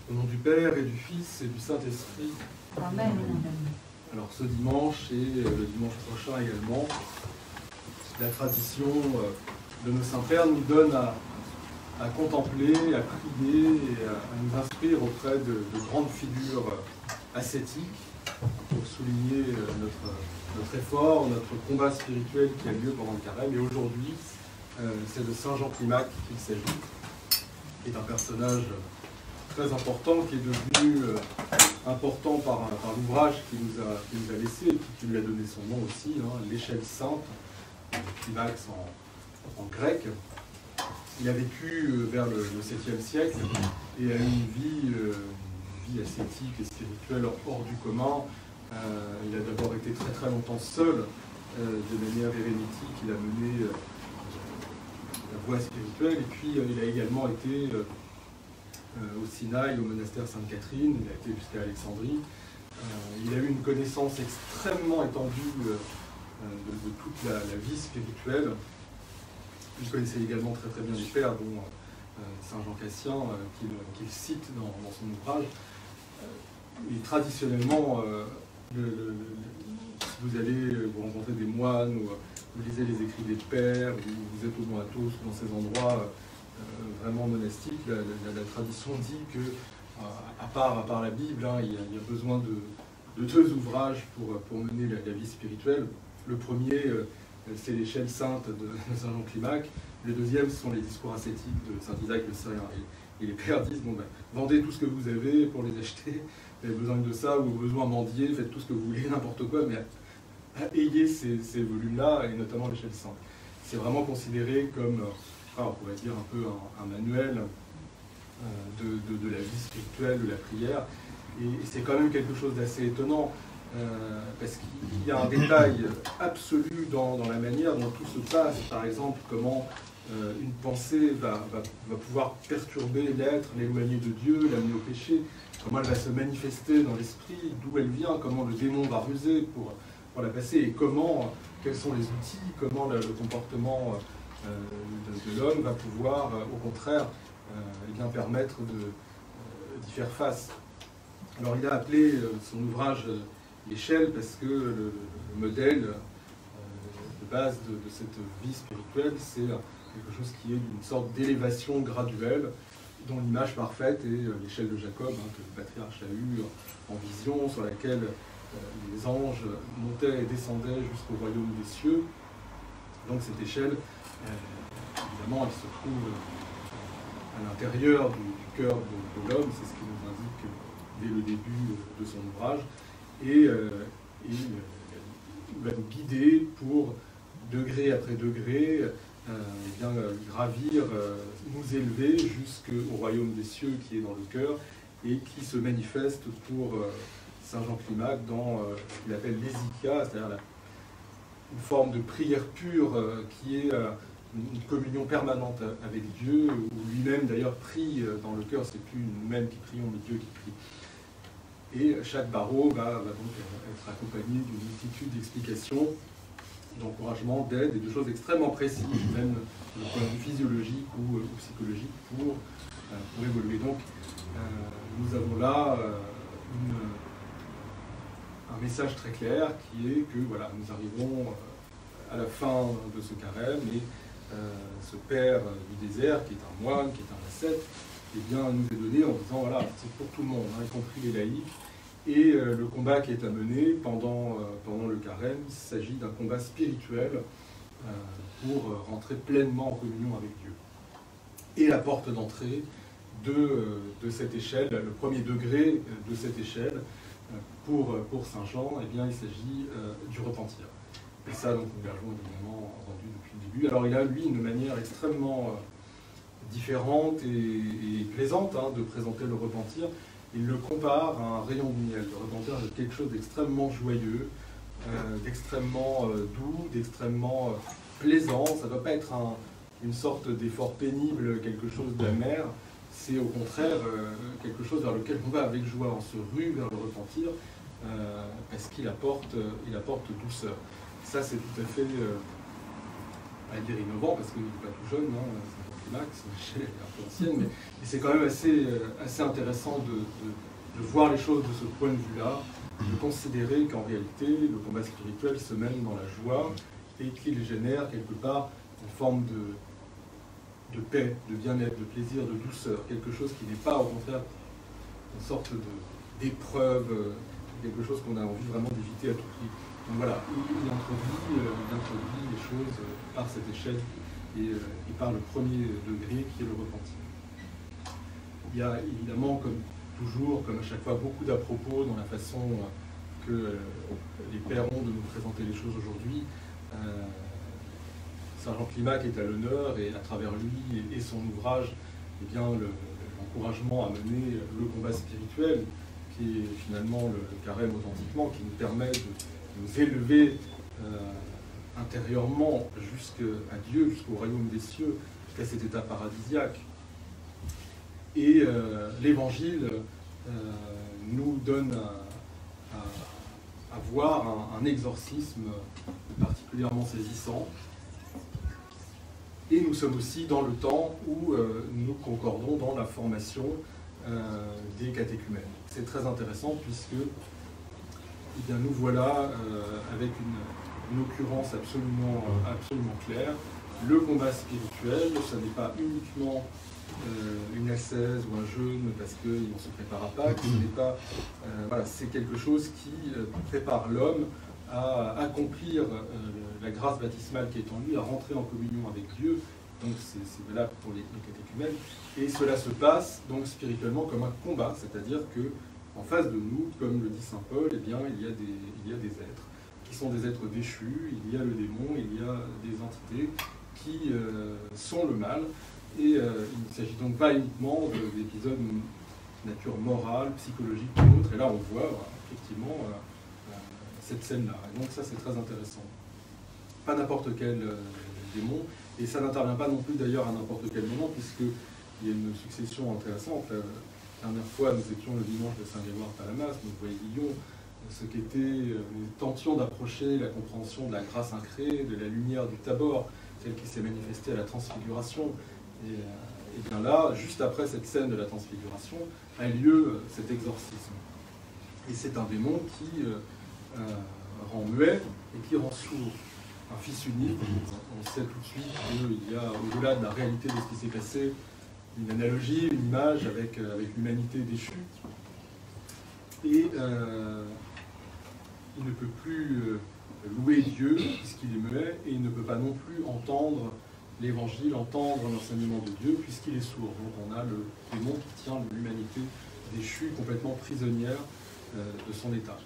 Au nom du Père et du Fils et du Saint-Esprit. Amen. Alors ce dimanche et le dimanche prochain également, la tradition de nos saints-pères nous donne à contempler, à prier et à nous inscrire auprès de grandes figures ascétiques pour souligner notre effort, notre combat spirituel qui a lieu pendant le carême. Et aujourd'hui, c'est de Saint Jean Climac qu'il s'agit, qui est un personnage très important, qui est devenu important par l'ouvrage qu'il nous a laissé et qui lui a donné son nom aussi, l'échelle sainte, Climax en grec. Il a vécu vers le 7e siècle et a eu une vie ascétique et spirituelle hors du commun. Il a d'abord été très très longtemps seul, de manière érémitique. Il a mené la voie spirituelle et puis il a également été au Sinaï, au monastère Sainte-Catherine. Il a été jusqu'à Alexandrie. Il a eu une connaissance extrêmement étendue de toute la vie spirituelle. Il connaissait également très très bien les pères, dont Saint Jean Cassien, qu'il cite dans son ouvrage. Et traditionnellement, si vous allez vous rencontrer des moines, ou vous lisez les écrits des pères, ou vous êtes au Moatos, dans ces endroits vraiment monastiques, la tradition dit que, à part la Bible, il y a besoin de deux ouvrages pour mener la vie spirituelle. Le premier, c'est l'échelle sainte de Saint Jean Climac. Le deuxième, ce sont les discours ascétiques de Saint Isaac le Syrien. Et les pères disent, vendez tout ce que vous avez pour les acheter, vous avez besoin de ça, ou besoin mendier, faites tout ce que vous voulez, n'importe quoi, mais ayez ces volumes-là, et notamment l'échelle sainte. C'est vraiment considéré comme, on pourrait dire un peu un manuel de la vie spirituelle, de la prière, et c'est quand même quelque chose d'assez étonnant. Parce qu'il y a un détail absolu dans la manière dont tout se passe. Par exemple, comment une pensée va pouvoir perturber l'être, l'éloigner de Dieu, l'amener au péché, comment elle va se manifester dans l'esprit, d'où elle vient, comment le démon va ruser pour la passer, et quels sont les outils, comment le comportement de l'homme va pouvoir, au contraire, permettre d'y faire face. Alors il a appelé son ouvrage l'échelle parce que le modèle de base de cette vie spirituelle, c'est quelque chose qui est d'une sorte d'élévation graduelle, dont l'image parfaite est l'échelle de Jacob, que le patriarche a eue en vision, sur laquelle les anges montaient et descendaient jusqu'au royaume des cieux. Donc cette échelle, évidemment, elle se trouve à l'intérieur du cœur de l'homme, c'est ce qui nous indique dès le début de son ouvrage. Et il va nous guider pour, degré après degré, gravir, nous élever jusqu'au royaume des cieux qui est dans le cœur et qui se manifeste pour Saint Jean Climac dans ce qu'il appelle l'hésychia, c'est-à-dire une forme de prière pure qui est une communion permanente avec Dieu, où lui-même d'ailleurs prie dans le cœur, c'est plus nous-mêmes qui prions, mais Dieu qui prie. Et chaque barreau va donc être accompagné d'une multitude d'explications, d'encouragements, d'aides et de choses extrêmement précises, même du point de vue physiologique ou psychologique, pour évoluer. Donc, nous avons là un message très clair qui est que nous arrivons à la fin de ce carême et ce père du désert, qui est un moine, qui est un ascète, nous est donné en disant c'est pour tout le monde, y compris les laïcs. Et le combat qui est à mener pendant le carême, il s'agit d'un combat spirituel pour rentrer pleinement en communion avec Dieu. Et la porte d'entrée de cette échelle, le premier degré de cette échelle, pour Saint Jean, il s'agit du repentir. Et ça, donc, nous l'avons évidemment entendu depuis le début. Alors il a, lui, une manière extrêmement différente et plaisante de présenter le repentir. Il le compare à un rayon de miel. Le repentir est quelque chose d'extrêmement joyeux, d'extrêmement doux, d'extrêmement plaisant. Ça ne doit pas être une sorte d'effort pénible, quelque chose d'amer. C'est au contraire quelque chose vers lequel on va avec joie. On se rue vers le repentir parce qu'il apporte douceur. Ça, c'est tout à fait, à dire innovant, parce qu'il n'est pas tout jeune, Climac, c'est un peu ancienne, mais c'est quand même assez intéressant de voir les choses de ce point de vue-là, de considérer qu'en réalité, le combat spirituel se mène dans la joie et qu'il génère quelque part une forme de paix, de bien-être, de plaisir, de douceur, quelque chose qui n'est pas au contraire une sorte d'épreuve, quelque chose qu'on a envie vraiment d'éviter à tout prix. Donc voilà, il introduit les choses par cette échelle et par le premier degré qui est le repentir. Il y a évidemment, comme toujours, comme à chaque fois, beaucoup d'à-propos dans la façon que les pères ont de nous présenter les choses aujourd'hui. Saint Jean Climac est à l'honneur et à travers lui et son ouvrage, eh bien, l'encouragement à mener le combat spirituel, qui est finalement le carême authentiquement, qui nous permet de nous élever intérieurement jusqu'à Dieu, jusqu'au royaume des cieux, jusqu'à cet état paradisiaque. Et l'Évangile nous donne à voir un exorcisme particulièrement saisissant. Et nous sommes aussi dans le temps où nous concordons dans la formation des catéchumènes. C'est très intéressant puisque eh bien, nous voilà avec une occurrence absolument claire. Le combat spirituel, ce n'est pas uniquement une ascèse ou un jeûne parce qu'on se prépare à Pâques, ce n'est pas, voilà, c'est quelque chose qui prépare l'homme à accomplir la grâce baptismale qui est en lui, à rentrer en communion avec Dieu. Donc c'est valable pour les catéchumènes. Et cela se passe donc spirituellement comme un combat, c'est-à-dire que en face de nous, comme le dit saint Paul, eh bien, il y a des êtres qui sont des êtres déchus, il y a le démon, il y a des entités qui sont le mal. Et il ne s'agit donc pas uniquement d'épisodes de nature morale, psychologique ou autre. Et là, on voit effectivement cette scène-là. Et donc ça, c'est très intéressant. Pas n'importe quel démon. Et ça n'intervient pas non plus d'ailleurs à n'importe quel moment, puisqu'il y a une succession intéressante. La dernière fois, nous étions le dimanche de Saint-Grégoire-Palamas, nous voyions ce qu'était, nous tentions d'approcher la compréhension de la grâce incréée, de la lumière du Tabor, celle qui s'est manifestée à la transfiguration. Et bien là, juste après cette scène de la transfiguration, a lieu cet exorcisme. Et c'est un démon qui rend muet et qui rend sourd. Un fils unique, on sait tout de suite qu'il y a, au-delà de la réalité de ce qui s'est passé, une analogie, une image avec l'humanité déchue. Et il ne peut plus louer Dieu puisqu'il est muet, et il ne peut pas non plus entendre l'Évangile, entendre l'enseignement de Dieu puisqu'il est sourd. Donc on a le démon qui tient l'humanité déchue, complètement prisonnière de son état.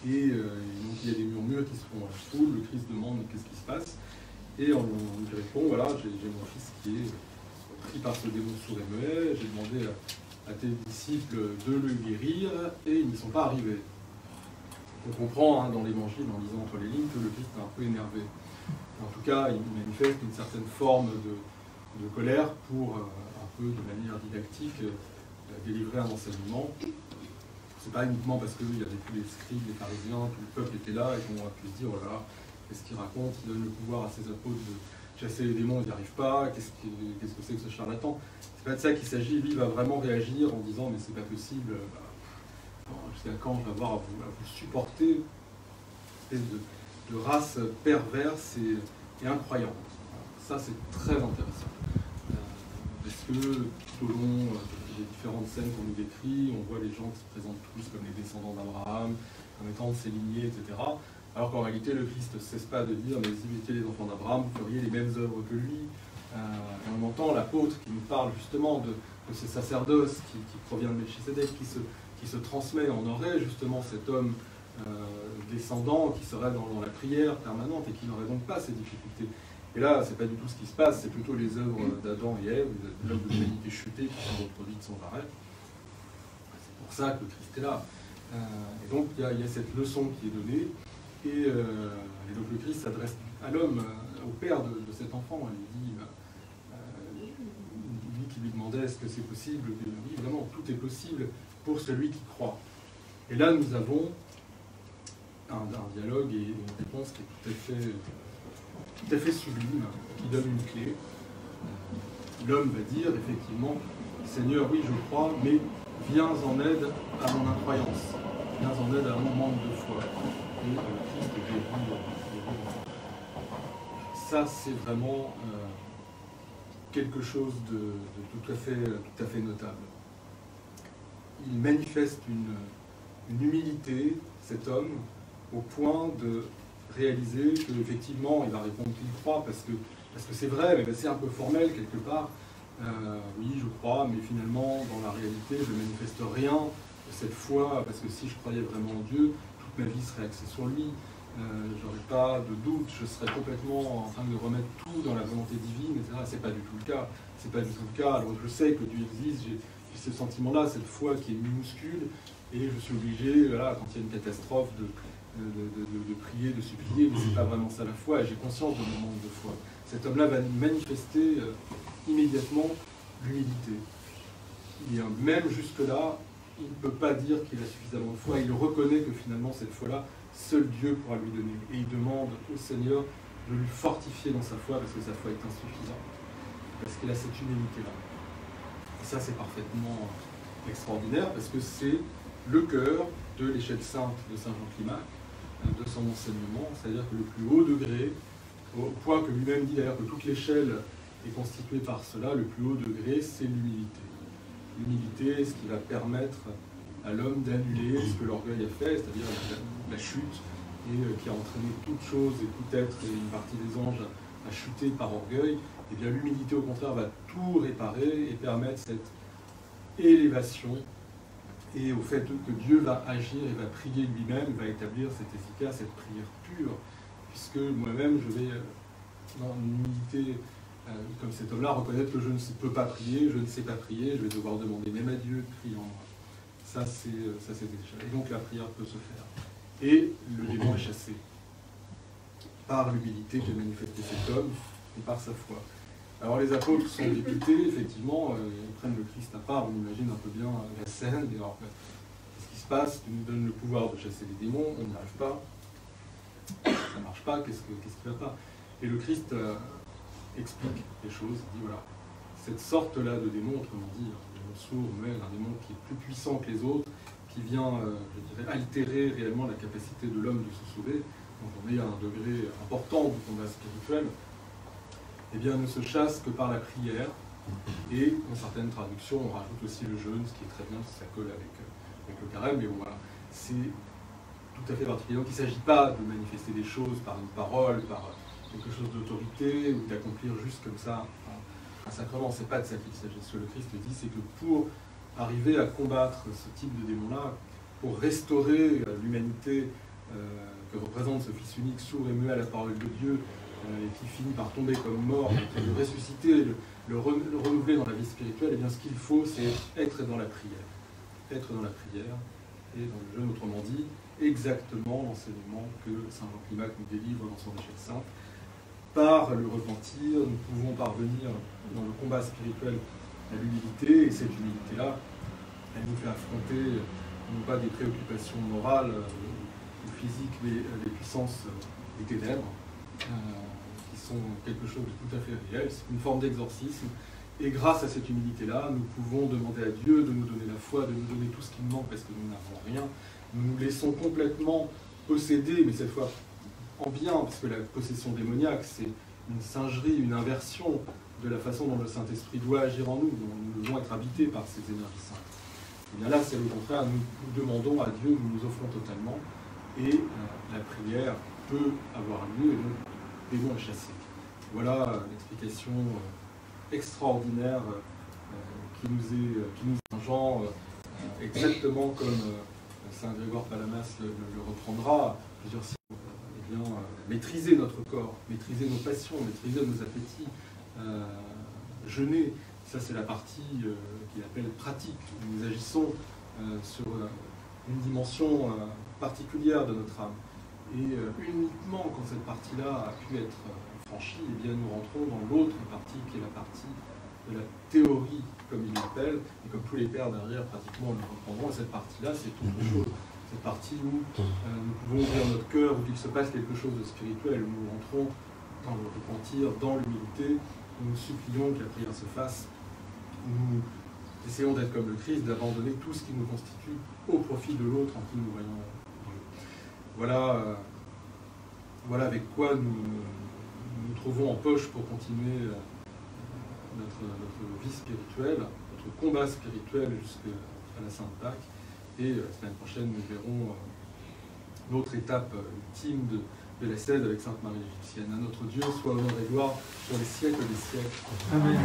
Et donc il y a des murmures qui se font à la foule, le Christ demande qu'est-ce qui se passe, et on lui répond, voilà, j'ai mon fils qui est pris par ce démon sourd et muet, j'ai demandé à tes disciples de le guérir, et ils n'y sont pas arrivés. On comprend dans l'Évangile, en lisant entre les lignes, que le Christ est un peu énervé. En tout cas, il manifeste une certaine forme de colère pour, un peu de manière didactique, délivrer un enseignement. C'est pas uniquement parce qu'il y avait tous les scribes, les pharisiens, tout le peuple était là et qu'on a pu se dire, oh là là, qu'est-ce qu'il raconte, il donne le pouvoir à ses apôtres de chasser les démons, ils n'y arrivent pas, qu'est-ce que c'est que ce charlatan? C'est pas de ça qu'il s'agit, lui il va vraiment réagir en disant, mais c'est pas possible, jusqu'à quand je vais avoir à vous supporter, une espèce de race perverse et incroyante. Ça c'est très intéressant. Parce que tout au long des différentes scènes qu'on nous décrit, on voit les gens qui se présentent tous comme les descendants d'Abraham, comme étant de ses lignées, etc. Alors qu'en réalité, le Christ ne cesse pas de dire, mais si vous étiez les enfants d'Abraham, vous feriez les mêmes œuvres que lui. Et on entend l'apôtre qui nous parle justement de ce sacerdoce qui provient de Melchisédek, qui se transmet. On aurait justement cet homme descendant qui serait dans la prière permanente et qui n'aurait donc pas ces difficultés. Et là, c'est pas du tout ce qui se passe, c'est plutôt les œuvres d'Adam et Ève, les œuvres de l'humanité chutée qui sont reproduites sans arrêt. C'est pour ça que le Christ est là. Et donc, il y a cette leçon qui est donnée, et donc le Christ s'adresse à l'homme, au père de cet enfant. Il lui dit, lui qui lui demandait est-ce que c'est possible, oui, vraiment, tout est possible pour celui qui croit. Et là, nous avons un dialogue et une réponse qui est tout à fait sublime, qui donne une clé. l'homme va dire effectivement, Seigneur, oui, je crois, mais viens en aide à mon incroyance, viens en aide à mon manque de foi. Et Christ guérit. Ça, c'est vraiment quelque chose de tout à fait notable. Il manifeste une humilité, cet homme, au point de réaliser qu'effectivement, il va répondre qu'il croit, parce que c'est vrai, mais c'est un peu formel quelque part. Oui, je crois, mais finalement, dans la réalité, je ne manifeste rien de cette foi, parce que si je croyais vraiment en Dieu, toute ma vie serait axée sur lui. J'aurais pas de doute, je serais complètement en train de remettre tout dans la volonté divine, etc. C'est pas du tout le cas. C'est pas du tout le cas. Alors je sais que Dieu existe, j'ai ce sentiment-là, cette foi qui est minuscule, et je suis obligé, voilà, quand il y a une catastrophe, de prier, de supplier, mais c'est pas vraiment ça la foi, et j'ai conscience de mon manque de foi. Cet homme-là va manifester immédiatement l'humilité. Et même jusque-là, il ne peut pas dire qu'il a suffisamment de foi, il reconnaît que finalement cette foi-là, seul Dieu pourra lui donner. Et il demande au Seigneur de lui fortifier dans sa foi, parce que sa foi est insuffisante, parce qu'il a cette humilité-là. Et ça, c'est parfaitement extraordinaire, parce que c'est le cœur de l'échelle sainte de Saint Jean Climac, de son enseignement, c'est-à-dire que le plus haut degré, au point que lui-même dit d'ailleurs que toute l'échelle est constituée par cela, le plus haut degré, c'est l'humilité. L'humilité, ce qui va permettre à l'homme d'annuler ce que l'orgueil a fait, c'est-à-dire la chute, et qui a entraîné toute chose et tout être, et une partie des anges a chuté par orgueil. Et bien l'humilité, au contraire, va tout réparer et permettre cette élévation, et au fait que Dieu va agir et va prier lui-même, va établir cette efficace, cette prière pure, puisque moi-même, je vais, dans une humilité comme cet homme-là, reconnaître que je ne peux pas prier, je ne sais pas prier, je vais devoir demander même à Dieu de prier en moi. Ça, c'est déjà. Et donc la prière peut se faire. Et le démon est chassé par l'humilité que manifestait cet homme et par sa foi. Alors les apôtres sont dépités, effectivement, ils prennent le Christ à part, on imagine un peu bien la scène, et alors qu'est-ce qui se passe? Tu nous donnes le pouvoir de chasser les démons, on n'y arrive pas, ça ne marche pas, qu'est-ce qui ne va pas? Et le Christ explique les choses, il dit voilà, cette sorte-là de démon, autrement dit, un démon sourd, mais un démon qui est plus puissant que les autres, qui vient, je dirais, altérer réellement la capacité de l'homme de se sauver, donc on est à un degré important du combat spirituel, eh bien, ne se chasse que par la prière, et dans certaines traductions, on rajoute aussi le jeûne, ce qui est très bien, ça colle avec le carême, mais bon, voilà, c'est tout à fait particulier. Donc il ne s'agit pas de manifester des choses par une parole, par quelque chose d'autorité, ou d'accomplir juste comme ça un sacrement, c'est pas de ça qu'il s'agit. Ce que le Christ dit, c'est que pour arriver à combattre ce type de démon-là, pour restaurer l'humanité que représente ce Fils unique, sourd et muet à la parole de Dieu, et qui finit par tomber comme mort, le ressusciter, le renouveler dans la vie spirituelle, et bien ce qu'il faut, c'est être dans la prière. Être dans la prière et dans le jeûne, autrement dit, exactement l'enseignement que Saint Jean Climac nous délivre dans son échelle sainte. Par le repentir, nous pouvons parvenir dans le combat spirituel à l'humilité, et cette humilité-là, elle nous fait affronter non pas des préoccupations morales ou physiques, mais les puissances des ténèbres, qui sont quelque chose de tout à fait réel. C'est une forme d'exorcisme, et grâce à cette humilité-là, nous pouvons demander à Dieu de nous donner la foi, de nous donner tout ce qui nous manque, parce que nous n'avons rien. Nous nous laissons complètement posséder, mais cette fois en bien, parce que la possession démoniaque, c'est une singerie, une inversion de la façon dont le Saint-Esprit doit agir en nous, dont nous devons être habités par ces énergies saintes. Et bien là, c'est le contraire, nous demandons à Dieu, nous nous offrons totalement, et la prière peut avoir lieu, et donc le démon est chassé. Voilà l'explication extraordinaire qui nous est Jean, exactement comme Saint Grégoire Palamas le reprendra, plusieurs siècles. Eh bien, maîtriser notre corps, maîtriser nos passions, maîtriser nos appétits, jeûner, ça c'est la partie qu'il appelle pratique, où nous agissons sur une dimension particulière de notre âme. Et uniquement quand cette partie-là a pu être franchie, eh bien, nous rentrons dans l'autre partie qui est la partie de la théorie, comme il l'appelle, et comme tous les pères derrière pratiquement le reprendront. Et cette partie-là, c'est autre chose. Cette partie où nous pouvons ouvrir notre cœur, où il se passe quelque chose de spirituel, où nous rentrons dans le repentir, dans l'humilité, où nous supplions que la prière se fasse, nous essayons d'être comme le Christ, d'abandonner tout ce qui nous constitue au profit de l'autre en qui nous voyons Dieu. Voilà avec quoi nous trouvons en poche pour continuer notre vie spirituelle, notre combat spirituel jusqu'à la Sainte Pâque. Et la semaine prochaine, nous verrons l'autre étape ultime de l'Essède avec Sainte Marie l'Égyptienne. À notre Dieu soit honneur et gloire pour les siècles des siècles. Amen.